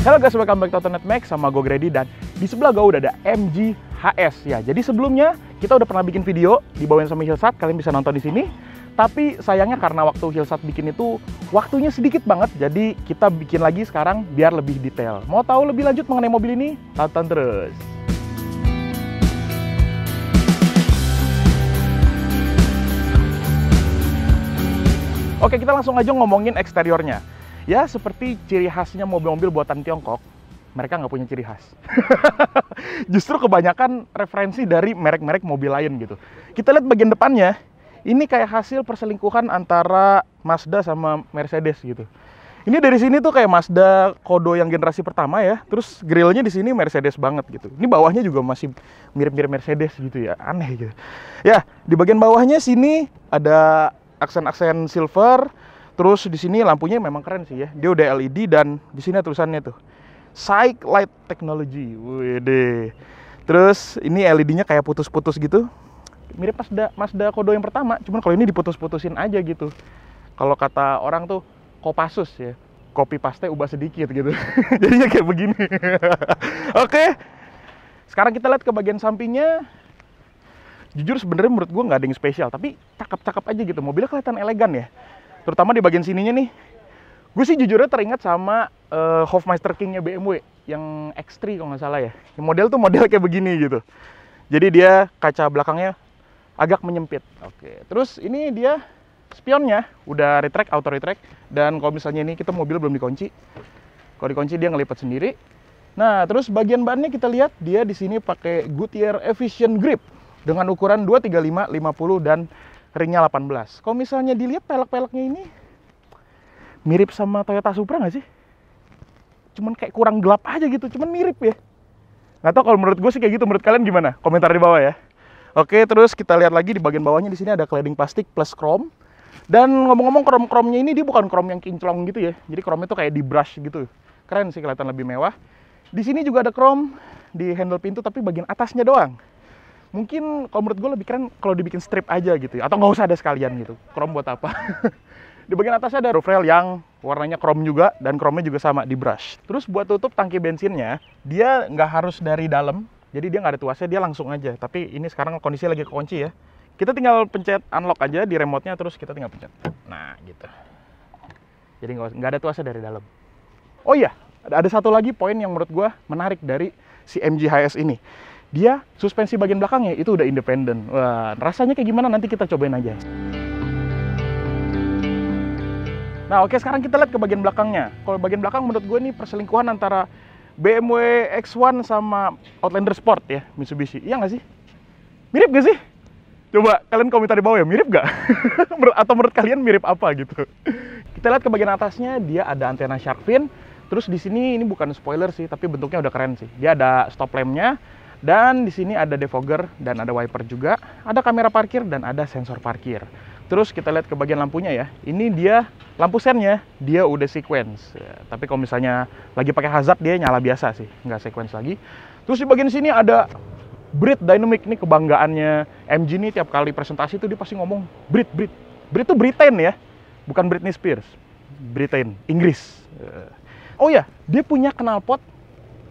Halo guys, welcome back to Autonet Max sama gue Grady, dan di sebelah gue udah ada MG HS ya. Jadi sebelumnya kita udah pernah bikin video dibawain sama Hilsat, kalian bisa nonton di sini. Tapi sayangnya karena waktu Hilsat bikin itu waktunya sedikit banget, jadi kita bikin lagi sekarang biar lebih detail. Mau tahu lebih lanjut mengenai mobil ini? Tonton terus. Oke, kita langsung aja ngomongin eksteriornya. Ya, seperti ciri khasnya mobil-mobil buatan Tiongkok, mereka nggak punya ciri khas. Justru kebanyakan referensi dari merek-merek mobil lain gitu. Kita lihat bagian depannya, ini kayak hasil perselingkuhan antara Mazda sama Mercedes gitu. Ini dari sini tuh kayak Mazda Kodo yang generasi pertama ya, terus grillnya di sini Mercedes banget gitu. Ini bawahnya juga masih mirip-mirip Mercedes gitu ya, aneh gitu. Ya, di bagian bawahnya sini ada aksen-aksen silver. Terus di sini lampunya memang keren sih ya. Dia udah LED dan di sini tulisannya tuh Psych Light Technology. Wede. Terus ini LED-nya kayak putus-putus gitu. Mirip Mazda Kodo yang pertama, cuman kalau ini diputus-putusin aja gitu. Kalau kata orang tuh Kopassus ya. Copy paste ubah sedikit gitu. Jadinya kayak begini. Oke. Sekarang kita lihat ke bagian sampingnya. Jujur sebenarnya menurut gue nggak ada yang spesial, tapi cakep-cakep aja gitu. Mobilnya kelihatan elegan ya. Terutama di bagian sininya nih, gue sih jujurnya teringat sama Hofmeister King-nya BMW yang X3 kalau nggak salah ya. Yang model tuh model kayak begini gitu. Jadi dia kaca belakangnya agak menyempit. Oke, terus ini dia spionnya udah retract, auto retract. Dan kalau misalnya ini kita mobil belum dikunci, kalau dikunci dia ngelipat sendiri. Nah, terus bagian bannya kita lihat dia di sini pakai Goodyear Efficient Grip dengan ukuran 235, 50 dan ringnya 18. Kalau misalnya dilihat pelek-peleknya ini mirip sama Toyota Supra nggak sih? Cuman kayak kurang gelap aja gitu, cuman mirip ya. Nggak tahu kalau menurut gue sih kayak gitu, menurut kalian gimana? Komentar di bawah ya. Oke, terus kita lihat lagi di bagian bawahnya, di sini ada cladding plastik plus chrome. Dan ngomong-ngomong, chrome-nya ini dia bukan chrome yang kinclong gitu ya. Jadi chrome itu kayak di brush gitu. Keren sih, kelihatan lebih mewah. Di sini juga ada chrome di handle pintu, tapi bagian atasnya doang. Mungkin kalau menurut gue lebih keren kalau dibikin strip aja gitu ya. Atau nggak usah ada sekalian gitu. Chrome buat apa? Di bagian atasnya ada roof rail yang warnanya chrome juga. Dan chrome-nya juga sama, di brush. Terus buat tutup tangki bensinnya, dia nggak harus dari dalam. Jadi dia nggak ada tuasnya, dia langsung aja. Tapi ini sekarang kondisinya lagi kekunci ya. Kita tinggal pencet unlock aja di remote-nya, terus kita tinggal pencet. Nah gitu. Jadi nggak ada tuasnya dari dalam. Oh iya, ada satu lagi poin yang menurut gue menarik dari si MG HS ini. Dia suspensi bagian belakangnya itu udah independen. Wah, rasanya kayak gimana nanti kita cobain aja. Nah, oke, sekarang kita lihat ke bagian belakangnya. Kalau bagian belakang menurut gue ini perselingkuhan antara BMW X1 sama Outlander Sport ya, Mitsubishi. Iya nggak sih? Mirip nggak sih? Coba kalian komentar di bawah ya, mirip nggak? Atau menurut kalian mirip apa gitu? Kita lihat ke bagian atasnya, dia ada antena shark fin. Terus di sini ini bukan spoiler sih, tapi bentuknya udah keren sih. Dia ada stop lamp-nya. Dan di sini ada defogger dan ada wiper juga, ada kamera parkir dan ada sensor parkir. Terus kita lihat ke bagian lampunya ya. Ini dia lampu sennya, dia udah sequence. Ya, tapi kalau misalnya lagi pakai hazard dia nyala biasa sih, nggak sequence lagi. Terus di bagian sini ada Brit Dynamic, ini kebanggaannya MG nih, tiap kali presentasi tuh dia pasti ngomong Brit tuh Britain ya, bukan Britney Spears. Britain, Inggris. Oh ya, dia punya knalpot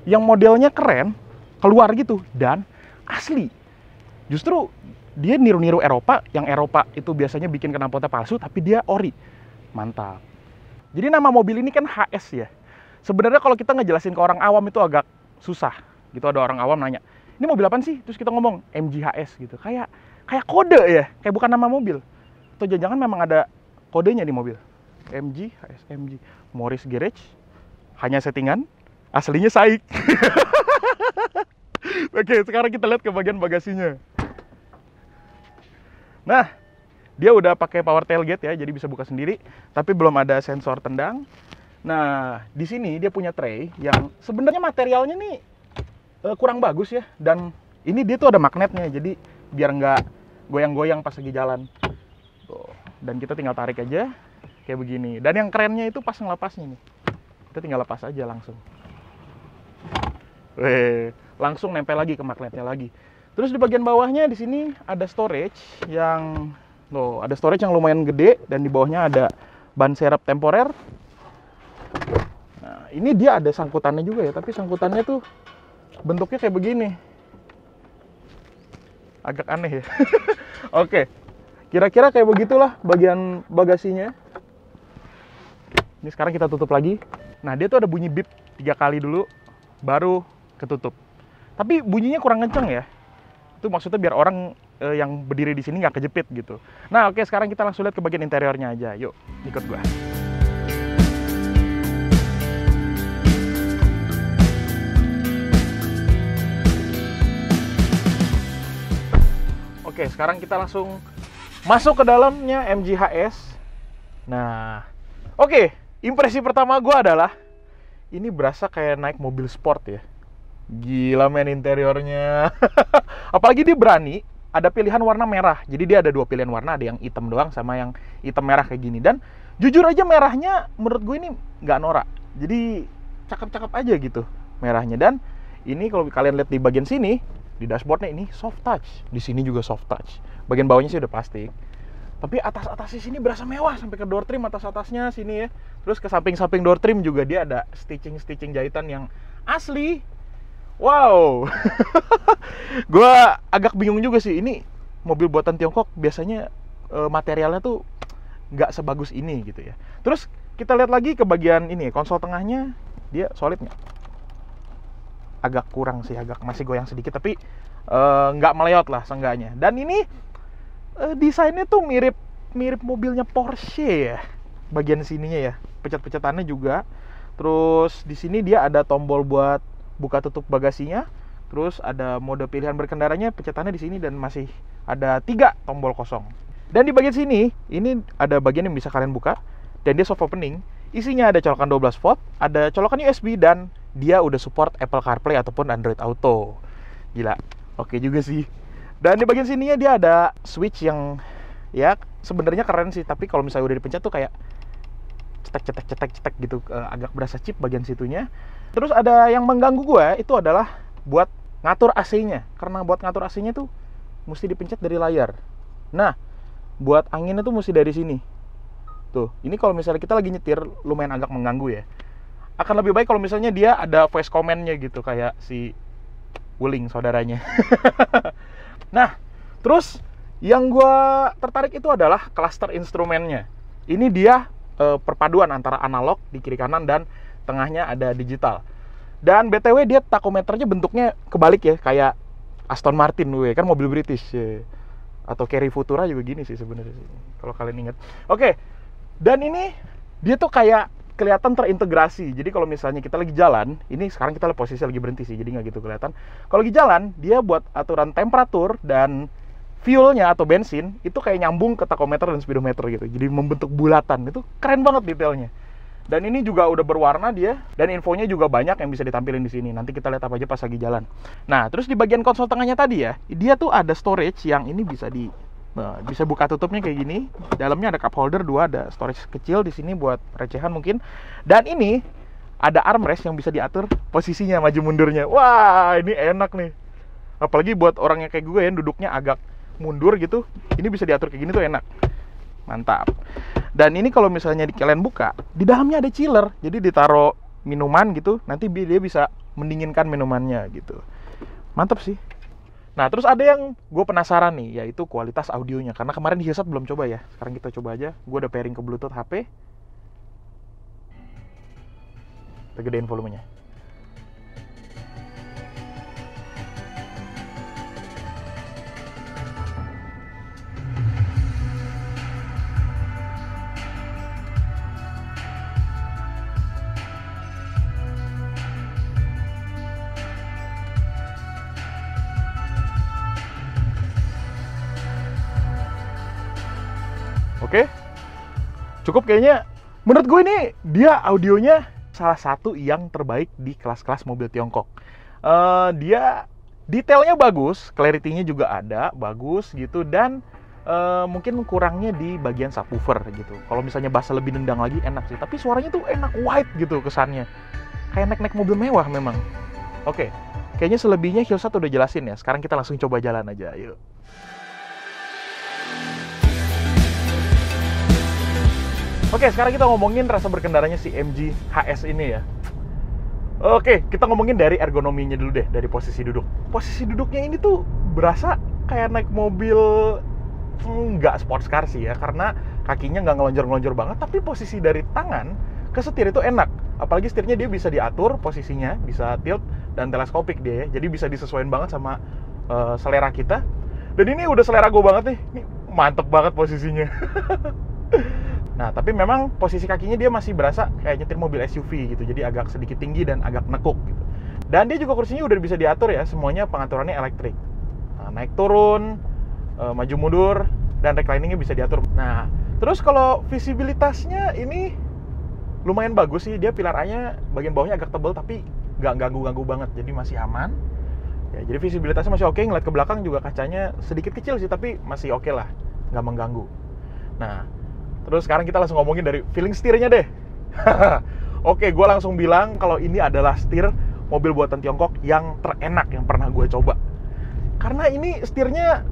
yang modelnya keren, keluar gitu, dan asli. Justru dia niru-niru Eropa, yang Eropa itu biasanya bikin knalpotnya palsu, tapi dia ori. Mantap. Jadi nama mobil ini kan HS ya. Sebenarnya kalau kita ngejelasin ke orang awam itu agak susah. Gitu ada orang awam nanya, ini mobil apa sih? Terus kita ngomong MG HS gitu. Kayak kode ya, kayak bukan nama mobil. Atau jangan-jangan memang ada kodenya di mobil. MG HS, MG. Morris Garage, hanya settingan, aslinya Saik. Oke, sekarang kita lihat ke bagian bagasinya. Nah, dia udah pakai power tailgate ya, jadi bisa buka sendiri, tapi belum ada sensor tendang. Nah, di sini dia punya tray yang sebenarnya materialnya nih kurang bagus ya, dan ini dia tuh ada magnetnya, jadi biar nggak goyang-goyang pas lagi jalan. Tuh. Dan kita tinggal tarik aja kayak begini. Dan yang kerennya itu pas ngelepasnya nih. Kita tinggal lepas aja langsung. Langsung nempel lagi ke magnetnya lagi. Terus di bagian bawahnya di sini ada storage yang lumayan gede, dan di bawahnya ada ban serep temporer. Nah, ini dia ada sangkutannya juga ya, tapi sangkutannya tuh bentuknya kayak begini. Agak aneh ya. Oke, kira-kira kayak begitulah bagian bagasinya. Ini sekarang kita tutup lagi. Nah, dia tuh ada bunyi beep 3 kali dulu, baru ketutup. Tapi bunyinya kurang kenceng ya. Itu maksudnya biar orang yang berdiri di sini nggak kejepit gitu. Nah, oke, sekarang kita langsung lihat ke bagian interiornya aja. Yuk, ikut gua. Oke, sekarang kita langsung masuk ke dalamnya MG HS. Nah, oke, impresi pertama gue adalah ini berasa kayak naik mobil sport ya. Gila men interiornya. Apalagi dia berani ada pilihan warna merah. Jadi dia ada 2 pilihan warna, ada yang hitam doang sama yang hitam merah kayak gini. Dan jujur aja merahnya menurut gue ini nggak norak. Jadi cakep-cakep aja gitu merahnya. Dan ini kalau kalian lihat di bagian sini, di dashboardnya ini soft touch. Di sini juga soft touch. Bagian bawahnya sih udah plastik. Tapi atas-atasnya sini berasa mewah sampai ke door trim atas-atasnya sini ya. Terus ke samping-samping door trim juga dia ada stitching jahitan yang asli. Wow. Gua agak bingung juga sih, ini mobil buatan Tiongkok biasanya materialnya tuh nggak sebagus ini gitu ya. Terus kita lihat lagi ke bagian ini, konsol tengahnya dia solid nggak? Agak kurang sih, agak masih goyang sedikit, tapi nggak meleot lah seenggaknya. Dan ini desainnya tuh mirip mobilnya Porsche ya, bagian sininya ya, pecat-pecatannya juga. Terus di sini dia ada tombol buat buka tutup bagasinya. Terus ada mode pilihan berkendaranya, pecatannya di sini, dan masih ada 3 tombol kosong. Dan di bagian sini ini ada bagian yang bisa kalian buka, dan dia soft opening. Isinya ada colokan 12 volt, ada colokan USB, dan dia udah support Apple CarPlay ataupun Android Auto. Gila, oke juga sih. Dan di bagian sininya dia ada switch yang ya sebenarnya keren sih, tapi kalau misalnya udah dipencet tuh kayak cetek gitu, agak berasa chip bagian situnya. Terus ada yang mengganggu gue itu adalah buat ngatur AC-nya, karena buat ngatur AC-nya tuh mesti dipencet dari layar. Nah, buat anginnya tuh mesti dari sini. Tuh, ini kalau misalnya kita lagi nyetir lumayan agak mengganggu ya. Akan lebih baik kalau misalnya dia ada voice command-nya gitu kayak si Wuling saudaranya. Nah, terus yang gue tertarik itu adalah cluster instrumennya. Ini dia perpaduan antara analog di kiri kanan dan tengahnya ada digital. Dan BTW dia takometernya bentuknya kebalik ya, kayak Aston Martin kan mobil British ya. Atau Carry Futura juga gini sih sebenarnya kalau kalian ingat. Oke. Dan ini dia tuh kayak kelihatan terintegrasi. Jadi kalau misalnya kita lagi jalan, ini sekarang kita posisi lagi berhenti sih, jadi nggak gitu kelihatan. Kalau lagi jalan, dia buat aturan temperatur dan fuelnya atau bensin itu kayak nyambung ke takometer dan speedometer gitu. Jadi membentuk bulatan. Itu keren banget detailnya. Dan ini juga udah berwarna dia, dan infonya juga banyak yang bisa ditampilin di sini. Nanti kita lihat apa aja pas lagi jalan. Nah, terus di bagian konsol tengahnya tadi ya, dia tuh ada storage yang ini bisa buka tutupnya kayak gini. Dalamnya ada cup holder 2, ada storage kecil di sini buat recehan mungkin. Dan ini ada armrest yang bisa diatur posisinya maju mundurnya. Wah, ini enak nih. Apalagi buat orang yang kayak gue yang duduknya agak mundur gitu, ini bisa diatur kayak gini tuh enak. Mantap. Dan ini kalau misalnya kalian buka, di dalamnya ada chiller. Jadi ditaruh minuman gitu, nanti dia bisa mendinginkan minumannya gitu. Mantap sih. Nah, terus ada yang gue penasaran nih, yaitu kualitas audionya. Karena kemarin di Hillsat belum coba ya. Sekarang kita coba aja. Gue udah pairing ke Bluetooth HP. Kita gedein volumenya. Oke, cukup kayaknya. Menurut gue ini dia audionya salah satu yang terbaik di kelas-kelas mobil Tiongkok. Dia detailnya bagus, clarity-nya juga ada, bagus gitu. Dan mungkin kurangnya di bagian subwoofer gitu. Kalau misalnya bass lebih nendang lagi enak sih. Tapi suaranya tuh enak, wide gitu kesannya. Kayak naik-naik mobil mewah memang. Oke, kayaknya selebihnya Hillsat udah jelasin ya. Sekarang kita langsung coba jalan aja, yuk. Oke, sekarang kita ngomongin rasa berkendaranya si MG HS ini ya. Oke, kita ngomongin dari ergonominya dulu deh, dari posisi duduk. Posisi duduknya ini tuh berasa kayak naik mobil nggak sports car sih ya, karena kakinya nggak ngelonjor-ngelonjor banget, tapi posisi dari tangan ke setir itu enak. Apalagi setirnya dia bisa diatur posisinya, bisa tilt dan teleskopik dia ya, jadi bisa disesuaikan banget sama selera kita. Dan ini udah selera gue banget nih, ini mantep banget posisinya. Nah, tapi memang posisi kakinya dia masih berasa kayak nyetir mobil SUV gitu, jadi agak sedikit tinggi dan agak nekuk gitu. Dan dia juga kursinya udah bisa diatur ya, semuanya pengaturannya elektrik. Nah, naik turun, maju mundur, dan recliningnya bisa diatur. Nah, terus kalau visibilitasnya ini lumayan bagus sih, dia pilar A-nya bagian bawahnya agak tebal tapi nggak ganggu-ganggu banget, jadi masih aman. Ya, jadi visibilitasnya masih oke, ngeliat ke belakang juga kacanya sedikit kecil sih, tapi masih oke lah, nggak mengganggu. Nah, terus sekarang kita langsung ngomongin dari feeling setirnya deh. Oke, gue langsung bilang kalau ini adalah setir mobil buatan Tiongkok yang terenak yang pernah gue coba. Karena ini setirnya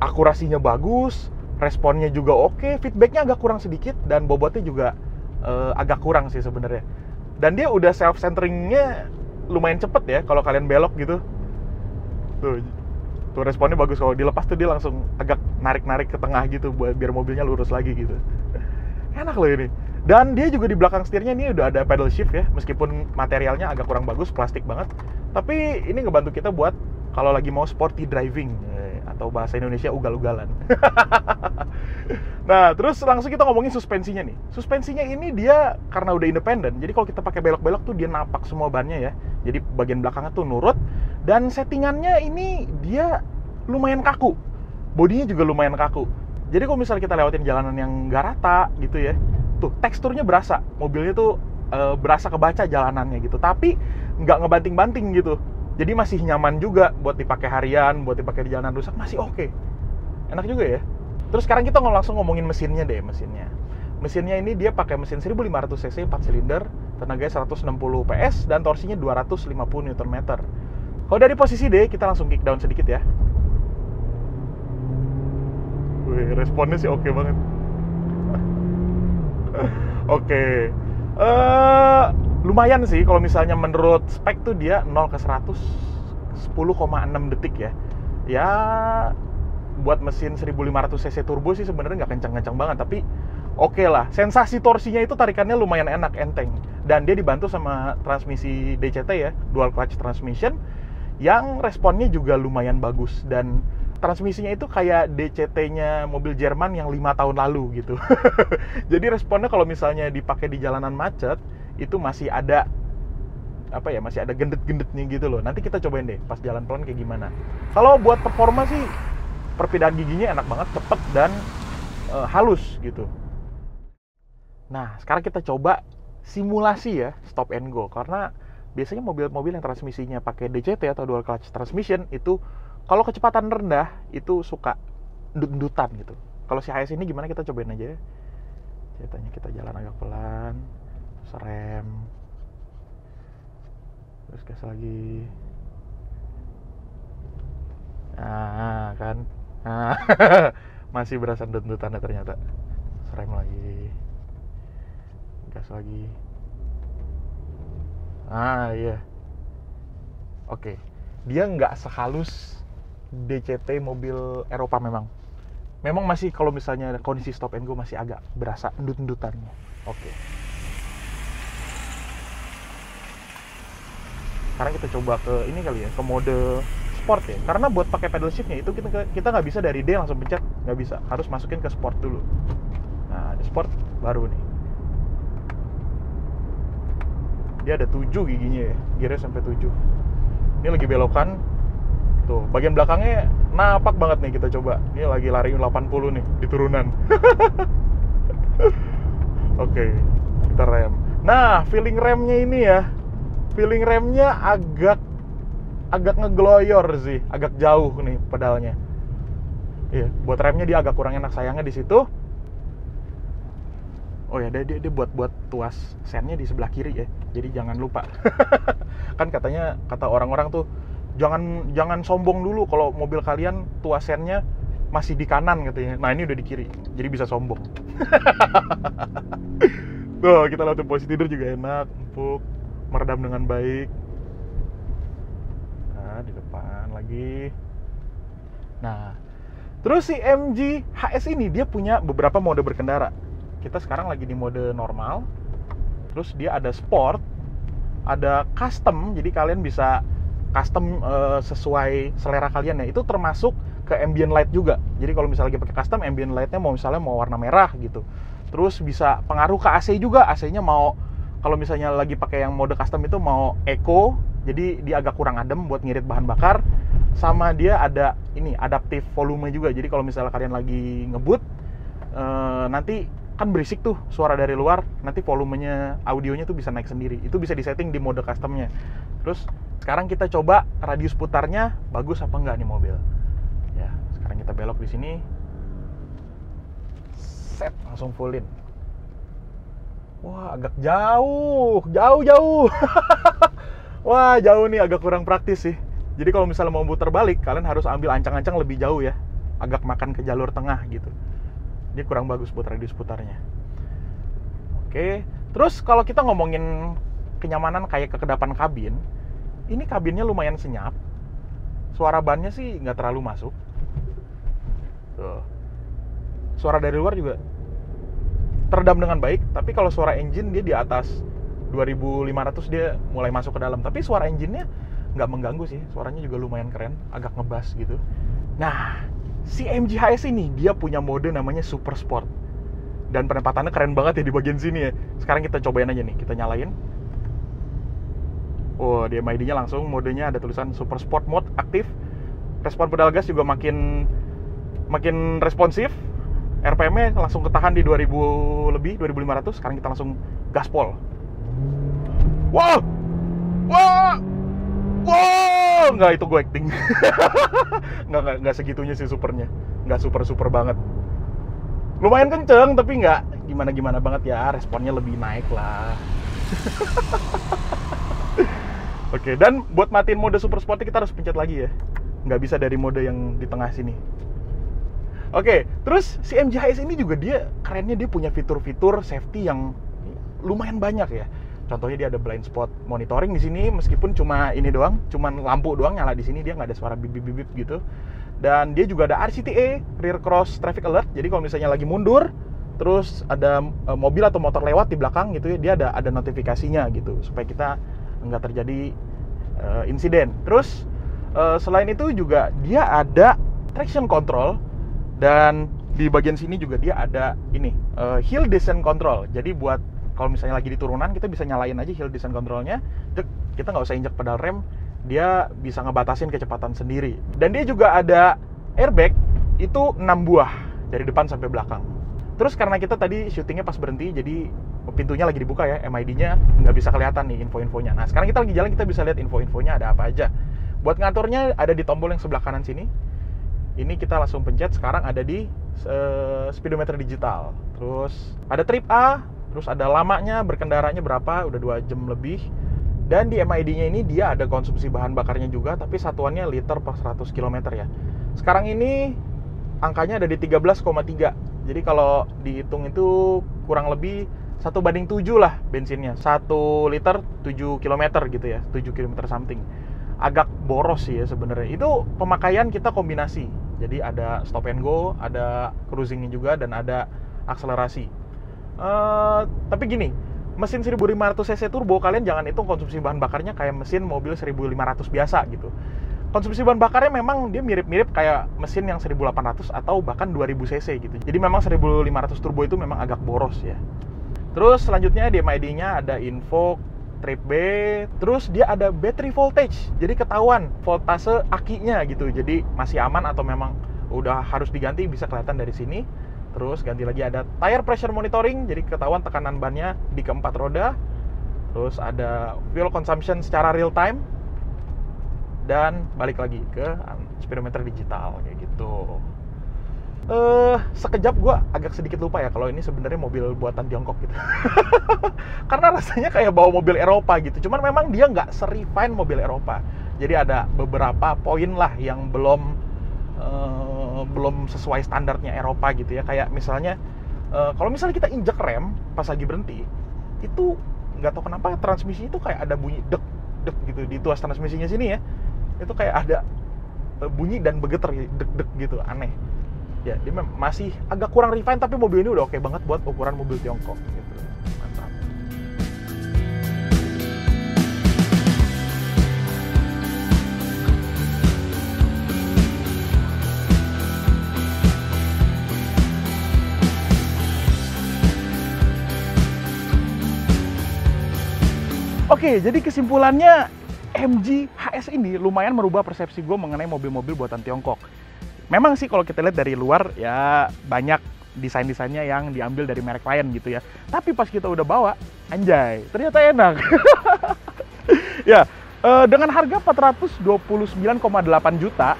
akurasinya bagus, responnya juga oke, feedbacknya agak kurang sedikit, dan bobotnya juga agak kurang sih sebenarnya. Dan dia udah self-centeringnya lumayan cepet ya kalau kalian belok gitu. Tuh responnya bagus, kalau dilepas tuh dia langsung agak narik-narik ke tengah gitu biar mobilnya lurus lagi gitu. Enak loh ini. Dan dia juga di belakang setirnya ini udah ada pedal shift ya, meskipun materialnya agak kurang bagus, plastik banget. Tapi ini ngebantu kita buat kalau lagi mau sporty driving, atau bahasa Indonesia ugal-ugalan. Nah, terus langsung kita ngomongin suspensinya nih. Suspensinya ini dia karena udah independen, jadi kalau kita pakai belok-belok tuh dia napak semua bannya ya. Jadi bagian belakangnya tuh nurut, dan settingannya ini dia lumayan kaku. Bodinya juga lumayan kaku. Jadi kalau misalnya kita lewatin jalanan yang nggak rata gitu ya, tuh teksturnya berasa. Mobilnya tuh berasa kebaca jalanannya gitu, tapi nggak ngebanting-banting gitu. Jadi masih nyaman juga buat dipakai harian, buat dipakai di jalanan rusak, masih oke. Enak juga ya. Terus sekarang kita langsung ngomongin mesinnya deh, mesinnya. Mesinnya ini dia pakai mesin 1500 cc 4 silinder, tenaganya 160 PS dan torsinya 250 Nm. Kalau dari posisi D, kita langsung kick down sedikit ya. Wih, responnya sih oke banget. Oke. Lumayan sih kalau misalnya menurut spek tuh dia 0 ke 100 10,6 detik ya. Ya buat mesin 1500 cc turbo sih sebenarnya nggak kencang-kencang banget, tapi oke lah. Sensasi torsinya itu tarikannya lumayan enak, enteng. Dan dia dibantu sama transmisi DCT ya, dual clutch transmission, yang responnya juga lumayan bagus. Dan transmisinya itu kayak DCT-nya mobil Jerman yang 5 tahun lalu gitu. Jadi responnya kalau misalnya dipakai di jalanan macet, itu masih ada apa ya, masih ada gendet-gendetnya gitu loh. Nanti kita cobain deh pas jalan pelan kayak gimana. Kalau buat performa sih perpindahan giginya enak banget, cepet dan halus gitu. Nah, sekarang kita coba simulasi ya stop and go, karena biasanya mobil-mobil yang transmisinya pakai DCT atau dual clutch transmission itu kalau kecepatan rendah itu suka endut-endutan gitu. Kalau si HS ini gimana, kita cobain aja ya. Ceritanya kita jalan agak pelan, terus rem, terus gas lagi. Nah, kan. Nah, masih berasa endut-endutannya ternyata. Terus rem lagi. Gas lagi. Ah, iya. Oke. Dia nggak sehalus DCT mobil Eropa memang. Memang masih kalau misalnya kondisi stop and go masih agak berasa endut-endutannya. Oke. Sekarang kita coba ke ini kali ya, ke mode sport ya. Karena buat pakai pedal shiftnya itu kita nggak bisa dari D langsung pencet, nggak bisa. Harus masukin ke sport dulu. Nah, di sport baru nih. Dia ada 7 giginya ya, gearnya sampai 7. Ini lagi belokan. Tuh, bagian belakangnya napak banget nih, kita coba. Ini lagi lari 80 nih di turunan. Oke, kita rem. Nah, feeling remnya ini ya. Feeling remnya agak ngegloyor sih, agak jauh nih pedalnya. Iya, buat remnya dia agak kurang enak, sayangnya di situ. Oh ya, dia buat tuas sennya di sebelah kiri ya. Jadi jangan lupa. Kan kata orang-orang tuh jangan sombong dulu kalau mobil kalian tuas sennya masih di kanan katanya. Nah, ini udah di kiri. Jadi bisa sombong. Tuh, kita lewat posisi tidur juga enak, empuk. meredam dengan baik. Nah, di depan lagi. Nah, terus si MG HS ini dia punya beberapa mode berkendara. Kita sekarang lagi di mode normal. Terus dia ada sport, ada custom, jadi kalian bisa custom sesuai selera kalian ya. Itu termasuk ke ambient light juga. Jadi kalau misalnya lagi pakai custom, ambient lightnya mau misalnya mau warna merah gitu. Terus bisa pengaruh ke AC juga. AC-nya mau, kalau misalnya lagi pakai yang mode custom itu mau eco, jadi dia agak kurang adem buat ngirit bahan bakar. Sama dia ada ini adaptive volume juga. Jadi kalau misalnya kalian lagi ngebut, nanti kan berisik tuh suara dari luar, nanti volumenya audionya tuh bisa naik sendiri. Itu bisa disetting di mode customnya. Terus sekarang kita coba radius putarnya bagus apa enggak nih mobil. Ya, sekarang kita belok di sini. Set, langsung fullin. Wah, agak jauh. Wah, jauh nih, agak kurang praktis sih. Jadi kalau misalnya mau putar balik, kalian harus ambil ancang-ancang lebih jauh ya. Agak makan ke jalur tengah gitu. Dia kurang bagus buat radius putarnya. Oke, terus kalau kita ngomongin kenyamanan kayak kekedapan kabin, ini kabinnya lumayan senyap. Suara bannya sih nggak terlalu masuk. Tuh. Suara dari luar juga teredam dengan baik, tapi kalau suara engine dia di atas 2500 dia mulai masuk ke dalam. Tapi suara engine-nya nggak mengganggu sih, suaranya juga lumayan keren, agak ngebas gitu. Nah, si MG HS ini dia punya mode namanya Super Sport. Dan penempatannya keren banget ya di bagian sini ya. Sekarang kita cobain aja nih, kita nyalain. Oh, di MID-nya langsung modenya ada tulisan Super Sport Mode aktif. Respon pedal gas juga makin responsif. RPM-nya langsung ketahan di 2000 lebih, 2500. Sekarang kita langsung gaspol. Wow! Wow! Wow, nggak, itu gue acting. nggak segitunya sih supernya, nggak super banget. Lumayan kenceng tapi nggak gimana banget ya, responnya lebih naik lah. Oke, dan buat matiin mode super sport kita harus pencet lagi ya, nggak bisa dari mode yang di tengah sini. Oke, terus si MG HS ini juga dia kerennya, dia punya fitur-fitur safety yang lumayan banyak ya. Contohnya dia ada blind spot monitoring di sini, meskipun cuma ini doang, cuman lampu doang nyala di sini, dia nggak ada suara bip gitu. Dan dia juga ada RCTA, Rear Cross Traffic Alert. Jadi kalau misalnya lagi mundur, terus ada mobil atau motor lewat di belakang gitu ya, dia ada notifikasinya gitu, supaya kita nggak terjadi insiden. Terus selain itu juga dia ada traction control, dan di bagian sini juga dia ada ini hill descent control. Jadi buat kalau misalnya lagi di turunan, kita bisa nyalain aja hill descent controlnya. Kita nggak usah injak pedal rem, dia bisa ngebatasin kecepatan sendiri. Dan dia juga ada airbag, itu 6 buah dari depan sampai belakang. Terus karena kita tadi syutingnya pas berhenti, jadi pintunya lagi dibuka ya, MID-nya nggak bisa kelihatan nih info-infonya. Nah sekarang kita lagi jalan, kita bisa lihat info-infonya ada apa aja. Buat ngaturnya ada di tombol yang sebelah kanan sini. Ini kita langsung pencet, sekarang ada di speedometer digital. Terus ada trip A, terus ada lamanya, berkendaranya berapa, udah 2 jam lebih. Dan di MID-nya ini dia ada konsumsi bahan bakarnya juga, tapi satuannya liter per 100 km ya. Sekarang ini angkanya ada di 13,3. Jadi kalau dihitung itu kurang lebih 1:7 lah bensinnya. 1 liter 7 km gitu ya, 7 km something. Agak boros sih ya sebenarnya. Itu pemakaian kita kombinasi. Jadi ada stop and go, ada cruisingnya juga, dan ada akselerasi. Tapi gini, mesin 1500 cc turbo, kalian jangan hitung konsumsi bahan bakarnya kayak mesin mobil 1500 biasa gitu. Konsumsi bahan bakarnya memang dia mirip-mirip kayak mesin yang 1800 atau bahkan 2000 cc gitu. Jadi memang 1500 turbo itu memang agak boros ya. Terus selanjutnya di MID-nya ada info trip B, terus dia ada battery voltage. Jadi ketahuan voltase akinya gitu. Jadi masih aman atau memang udah harus diganti, bisa kelihatan dari sini. Terus ganti lagi ada tire pressure monitoring, jadi ketahuan tekanan bannya di keempat roda. Terus ada fuel consumption secara real time. Dan balik lagi ke speedometer digital kayak gitu. Sekejap gue agak sedikit lupa ya kalau ini sebenarnya mobil buatan Tiongkok gitu. Karena rasanya kayak bawa mobil Eropa gitu. Cuman memang dia nggak se-refine mobil Eropa. Jadi ada beberapa poin lah yang belum sesuai standarnya Eropa gitu ya. Kayak misalnya kalau misalnya kita injek rem pas lagi berhenti, itu nggak tahu kenapa transmisi itu kayak ada bunyi dek dek gitu di tuas transmisinya sini ya. Itu kayak ada bunyi dan bergetar dek dek gitu, aneh. Ya, dia masih agak kurang refine, tapi mobil ini udah oke banget buat ukuran mobil Tiongkok gitu. Mantap. Oke, jadi kesimpulannya MG HS ini lumayan merubah persepsi gue mengenai mobil-mobil buatan Tiongkok. Memang sih kalau kita lihat dari luar ya banyak desain-desainnya yang diambil dari merek lain gitu ya. Tapi pas kita udah bawa, anjay, ternyata enak. Ya, dengan harga 429,8 juta,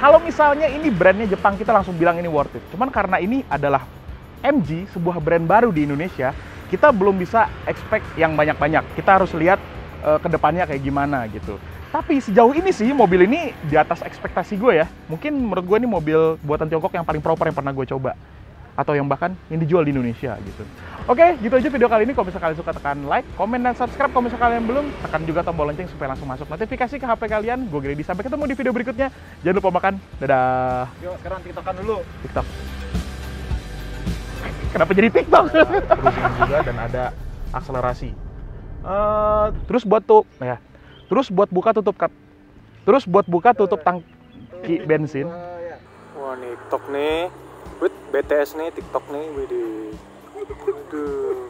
kalau misalnya ini brandnya Jepang, kita langsung bilang ini worth it. Cuman karena ini adalah MG, sebuah brand baru di Indonesia, kita belum bisa expect yang banyak-banyak. Kita harus lihat ke depannya kayak gimana gitu. Tapi sejauh ini sih mobil ini di atas ekspektasi gue ya. Mungkin menurut gue ini mobil buatan Tiongkok yang paling proper yang pernah gue coba. Atau yang bahkan yang dijual di Indonesia gitu. Oke, gitu aja video kali ini. Kalau misalnya kalian suka, tekan like, komen, dan subscribe. Kalau misalnya kalian belum, tekan juga tombol lonceng supaya langsung masuk notifikasi ke HP kalian. Gue Grady, sampai ketemu di video berikutnya. Jangan lupa makan. Dadah. Yuk, sekarang TikTokan dulu. TikTok. Kenapa jadi TikTok? Cruising juga dan ada akselerasi. Terus buat buka tutup tangki bensin. Wah, nih TikTok nih. BTS nih, TikTok nih, widih. Waduh.